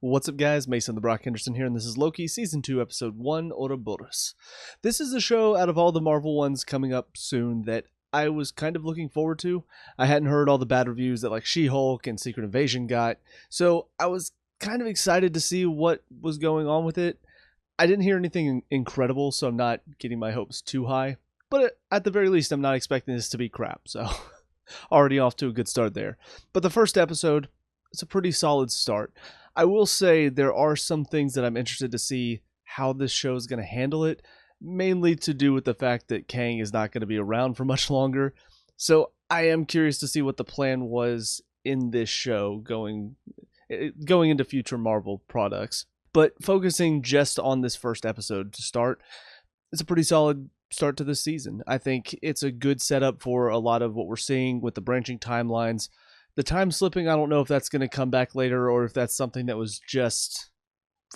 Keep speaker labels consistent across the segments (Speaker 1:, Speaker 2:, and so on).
Speaker 1: What's up, guys? Mason the Brock Henderson here, and this is Loki, Season 2, Episode 1, Ouroboros. This is a show out of all the Marvel ones coming up soon that I was kind of looking forward to. I hadn't heard all the bad reviews that like She-Hulk and Secret Invasion got, so I was kind of excited to see what was going on with it. I didn't hear anything incredible, so I'm not getting my hopes too high, but at the very least, I'm not expecting this to be crap, so already off to a good start there. But the first episode, it's a pretty solid start. I will say there are some things that I'm interested to see how this show is going to handle it, mainly to do with the fact that Kang is not going to be around for much longer. So I am curious to see what the plan was in this show going into future Marvel products. But focusing just on this first episode to start, it's a pretty solid start to this season. I think it's a good setup for a lot of what we're seeing with the branching timelines. The time slipping, I don't know if that's going to come back later or if that's something that was just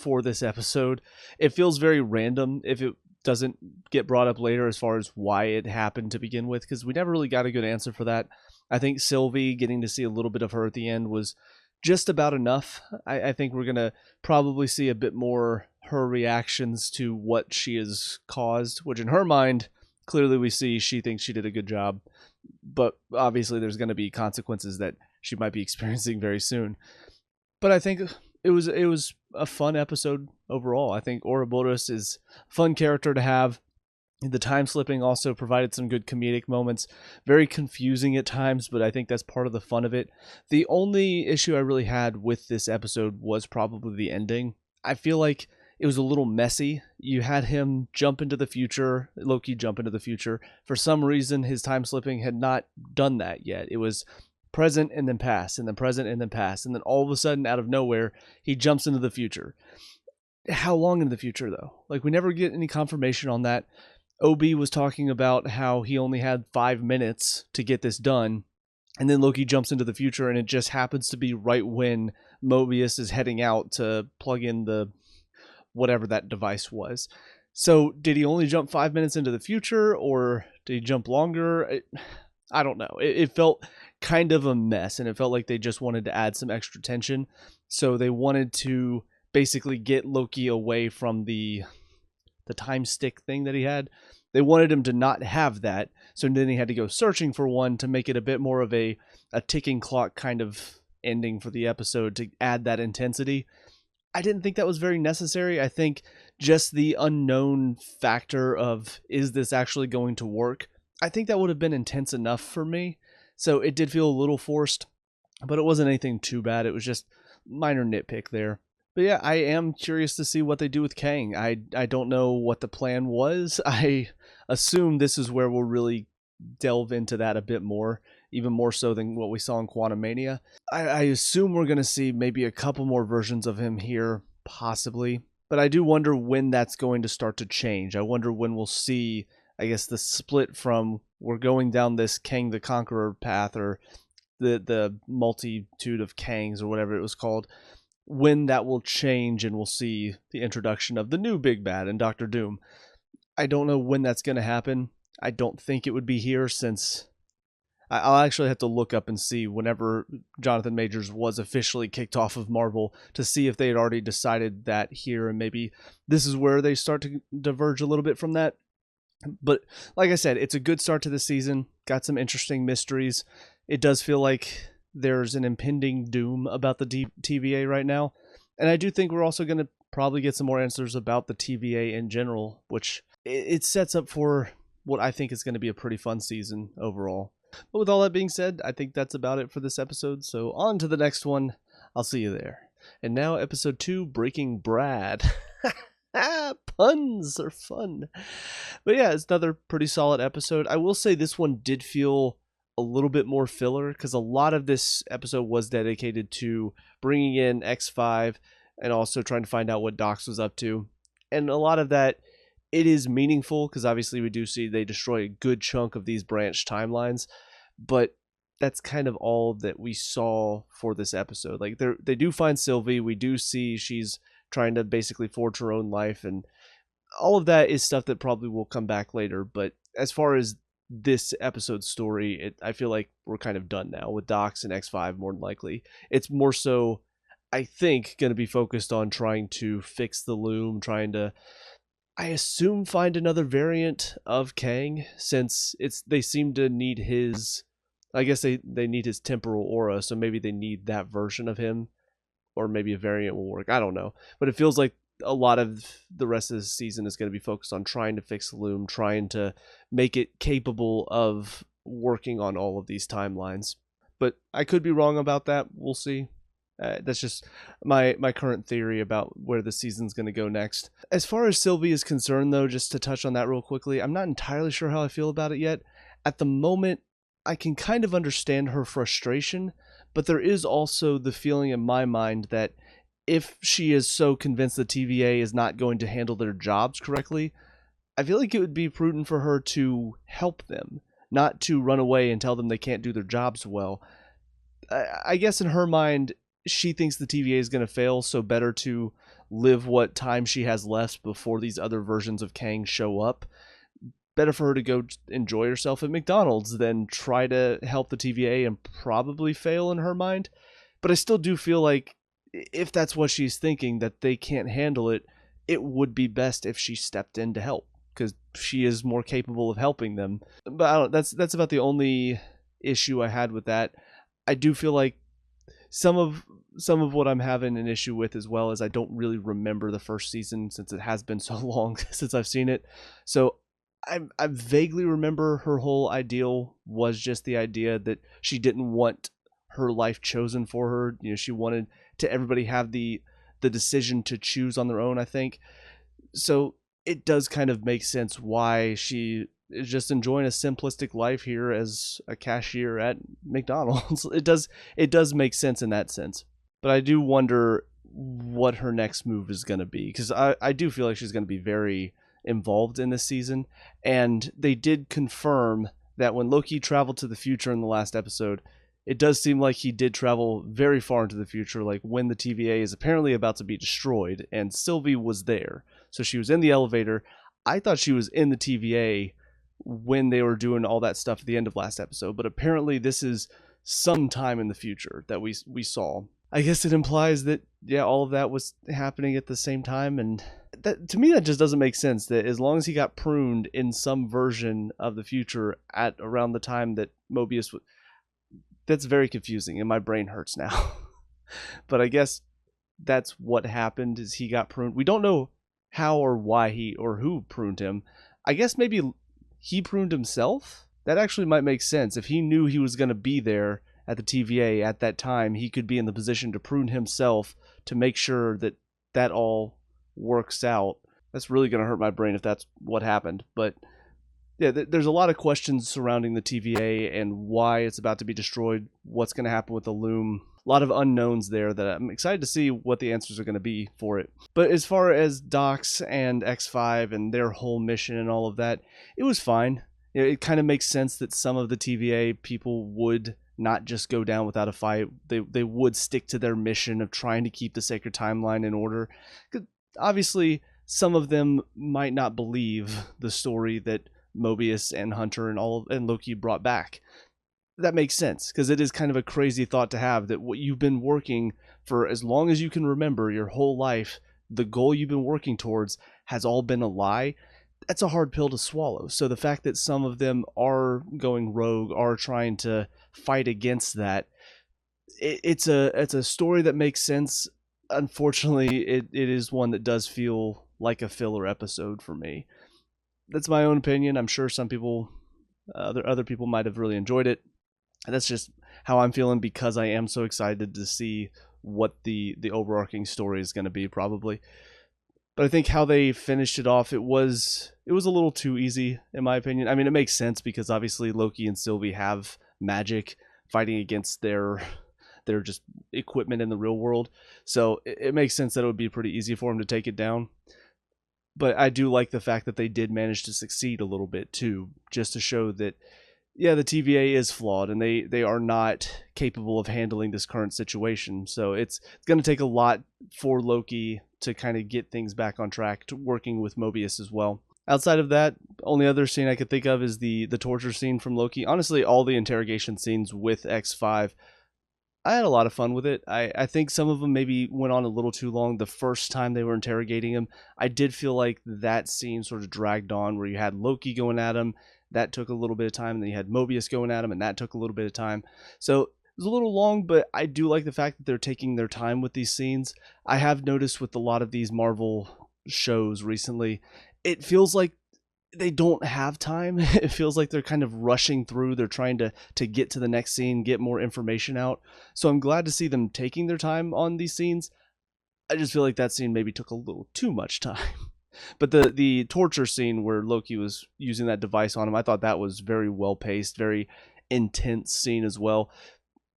Speaker 1: for this episode. It feels very random if it doesn't get brought up later as far as why it happened to begin with, because we never really got a good answer for that. I think Sylvie, getting to see a little bit of her at the end, was just about enough. I think we're going to probably see a bit more her reactions to what she has caused, which in her mind, clearly we see she thinks she did a good job. But obviously there's going to be consequences that she might be experiencing very soon. But I think it was a fun episode overall. I think Ouroboros is a fun character to have. The time slipping also provided some good comedic moments. Very confusing at times, but I think that's part of the fun of it. The only issue I really had with this episode was probably the ending. I feel like it was a little messy. You had him jump into the future, Loki jump into the future. For some reason, his time slipping had not done that yet. It was present and then past, and then present and then past, and then all of a sudden, out of nowhere, he jumps into the future. How long into the future, though? Like, we never get any confirmation on that. OB was talking about how he only had 5 minutes to get this done, and then Loki jumps into the future, and it just happens to be right when Mobius is heading out to plug in the whatever that device was. So did he only jump 5 minutes into the future, or did he jump longer? I don't know. It felt kind of a mess, and it felt like they just wanted to add some extra tension. So they wanted to basically get Loki away from the time stick thing that he had. They wanted him to not have that, so then he had to go searching for one to make it a bit more of a ticking clock kind of ending for the episode to add that intensity. I didn't think that was very necessary. I think just the unknown factor of, is this actually going to work? I think that would have been intense enough for me. So it did feel a little forced, but it wasn't anything too bad. It was just minor nitpick there. But yeah, I am curious to see what they do with Kang. I don't know what the plan was. I assume this is where we'll really delve into that a bit more, even more so than what we saw in Quantumania. I assume we're going to see maybe a couple more versions of him here, possibly. But I do wonder when that's going to start to change. I wonder when we'll see, I guess, the split from we're going down this Kang the Conqueror path, or the multitude of Kangs, or whatever it was called, when that will change and we'll see the introduction of the new big bad and Doctor Doom. I don't know when that's going to happen. I don't think it would be here, since I'll actually have to look up and see whenever Jonathan Majors was officially kicked off of Marvel to see if they had already decided that here, and maybe this is where they start to diverge a little bit from that. But like I said, it's a good start to the season. Got some interesting mysteries. It does feel like there's an impending doom about the TVA right now. And I do think we're also going to probably get some more answers about the TVA in general, which it sets up for what I think is going to be a pretty fun season overall. But with all that being said, I think that's about it for this episode. So on to the next one. I'll see you there. And now episode 2, Breaking Brad. Puns are fun. But yeah, it's another pretty solid episode. I will say this one did feel a little bit more filler, because a lot of this episode was dedicated to bringing in X5 and also trying to find out what Dox was up to. And a lot of that, it is meaningful, because obviously we do see they destroy a good chunk of these branch timelines, but that's kind of all that we saw for this episode. Like, they do find Sylvie. We do see she's trying to basically forge her own life, and all of that is stuff that probably will come back later. But as far as this episode's story, I feel like we're kind of done now with Dox and X5, more than likely. It's more so I think, going to be focused on trying to fix the loom, trying to, I assume, find another variant of Kang, since they seem to need his, I guess they need his temporal aura, so maybe they need that version of him, or maybe a variant will work. I don't know. But it feels like a lot of the rest of the season is going to be focused on trying to fix the loom, trying to make it capable of working on all of these timelines. But I could be wrong about that. We'll see. That's just my current theory about where the season's going to go next. As far as Sylvie is concerned, though, just to touch on that real quickly, I'm not entirely sure how I feel about it yet. At the moment, I can kind of understand her frustration, but there is also the feeling in my mind that if she is so convinced the TVA is not going to handle their jobs correctly, I feel like it would be prudent for her to help them, not to run away and tell them they can't do their jobs well. I guess in her mind, she thinks the TVA is going to fail, so better to live what time she has left before these other versions of Kang show up. Better for her to go enjoy herself at McDonald's than try to help the TVA and probably fail in her mind. But I still do feel like if that's what she's thinking, that they can't handle it, it would be best if she stepped in to help, because she is more capable of helping them. But I don't, that's about the only issue I had with that. I do feel like some of what I'm having an issue with as well is I don't really remember the first season, since it has been so long since I've seen it. So I vaguely remember her whole ideal was just the idea that she didn't want her life chosen for her. You know, she wanted to everybody have the decision to choose on their own, I think. So it does kind of make sense why she is just enjoying a simplistic life here as a cashier at McDonald's. It does make sense in that sense. But I do wonder what her next move is going to be, because I do feel like she's going to be very involved in this season. And they did confirm that when Loki traveled to the future in the last episode, it does seem like he did travel very far into the future, like when the TVA is apparently about to be destroyed, and Sylvie was there. So she was in the elevator. I thought she was in the TVA when they were doing all that stuff at the end of last episode, but apparently this is some time in the future that we saw. I guess it implies that, yeah, all of that was happening at the same time, and that, to me, that just doesn't make sense, that as long as he got pruned in some version of the future at around the time that Mobius was, that's very confusing, and my brain hurts now. But I guess that's what happened, is he got pruned. We don't know how or why he or who pruned him. I guess maybe he pruned himself? That actually might make sense. If he knew he was going to be there at the TVA at that time, he could be in the position to prune himself to make sure that that all works out. That's really going to hurt my brain if that's what happened. But yeah, there's a lot of questions surrounding the TVA and why it's about to be destroyed, what's going to happen with the loom. A lot of unknowns there that I'm excited to see what the answers are going to be for it. But as far as Dox and X5 and their whole mission and all of that, it was fine. It kind of makes sense that some of the TVA people would not just go down without a fight. They would stick to their mission of trying to keep the sacred timeline in order. Obviously, some of them might not believe the story that Mobius and Hunter and Loki brought back. That makes sense, because it is kind of a crazy thought to have, that what you've been working for as long as you can remember, your whole life, the goal you've been working towards has all been a lie. That's a hard pill to swallow. So the fact that some of them are going rogue, are trying to fight against that, it's a story that makes sense. Unfortunately, it is one that does feel like a filler episode for me. That's my own opinion. I'm sure some people, other people might have really enjoyed it. And that's just how I'm feeling, because I am so excited to see what the overarching story is going to be, probably. But I think how they finished it off, it was a little too easy, in my opinion. I mean, it makes sense because obviously Loki and Sylvie have magic fighting against their just equipment in the real world. So it makes sense that it would be pretty easy for them to take it down. But I do like the fact that they did manage to succeed a little bit too, just to show that, yeah, the TVA is flawed and they are not capable of handling this current situation. So it's going to take a lot for Loki to kind of get things back on track, to working with Mobius as well. Outside of that, only other scene I could think of is the torture scene from Loki. Honestly, all the interrogation scenes with X5, I had a lot of fun with it. I think some of them maybe went on a little too long the first time they were interrogating him. I did feel like that scene sort of dragged on where you had Loki going at him. That took a little bit of time. And then you had Mobius going at him, and that took a little bit of time. So it was a little long, but I do like the fact that they're taking their time with these scenes. I have noticed with a lot of these Marvel shows recently, it feels like they don't have time. It feels like they're kind of rushing through. They're trying to get to the next scene, get more information out. So I'm glad to see them taking their time on these scenes. I just feel like that scene maybe took a little too much time. But the torture scene where Loki was using that device on him, I thought that was very well paced, very intense scene as well.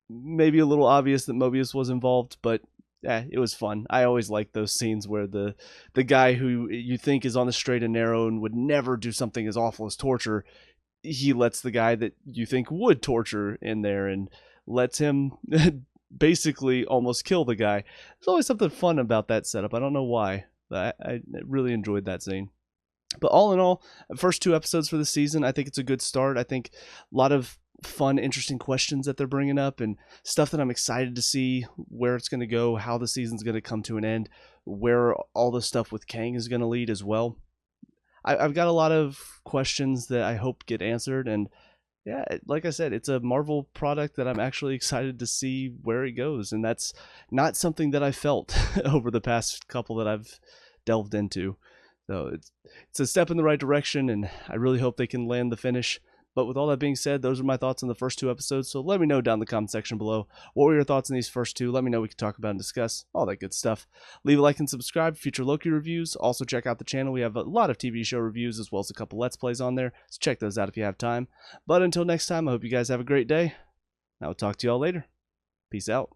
Speaker 1: Maybe a little obvious that Mobius was involved, but it was fun. I always like those scenes where the guy who you think is on the straight and narrow and would never do something as awful as torture, he lets the guy that you think would torture in there and lets him basically almost kill the guy. There's always something fun about that setup. I don't know why, but I really enjoyed that scene. But all in all, the first 2 episodes for the season, I think it's a good start. I think a lot of fun, interesting questions that they're bringing up and stuff that I'm excited to see where it's going to go, how the season's going to come to an end, where all the stuff with Kang is going to lead as well. I've got a lot of questions that I hope get answered, and yeah, like I said, it's a Marvel product that I'm actually excited to see where it goes, and that's not something that I felt over the past couple that I've delved into. So it's a step in the right direction, and I really hope they can land the finish. But with all that being said, those are my thoughts on the first 2 episodes. So let me know down in the comment section below. What were your thoughts on these first 2? Let me know. We can talk about and discuss all that good stuff. Leave a like and subscribe for future Loki reviews. Also check out the channel. We have a lot of TV show reviews as well as a couple Let's Plays on there. So check those out if you have time. But until next time, I hope you guys have a great day. I will talk to you all later. Peace out.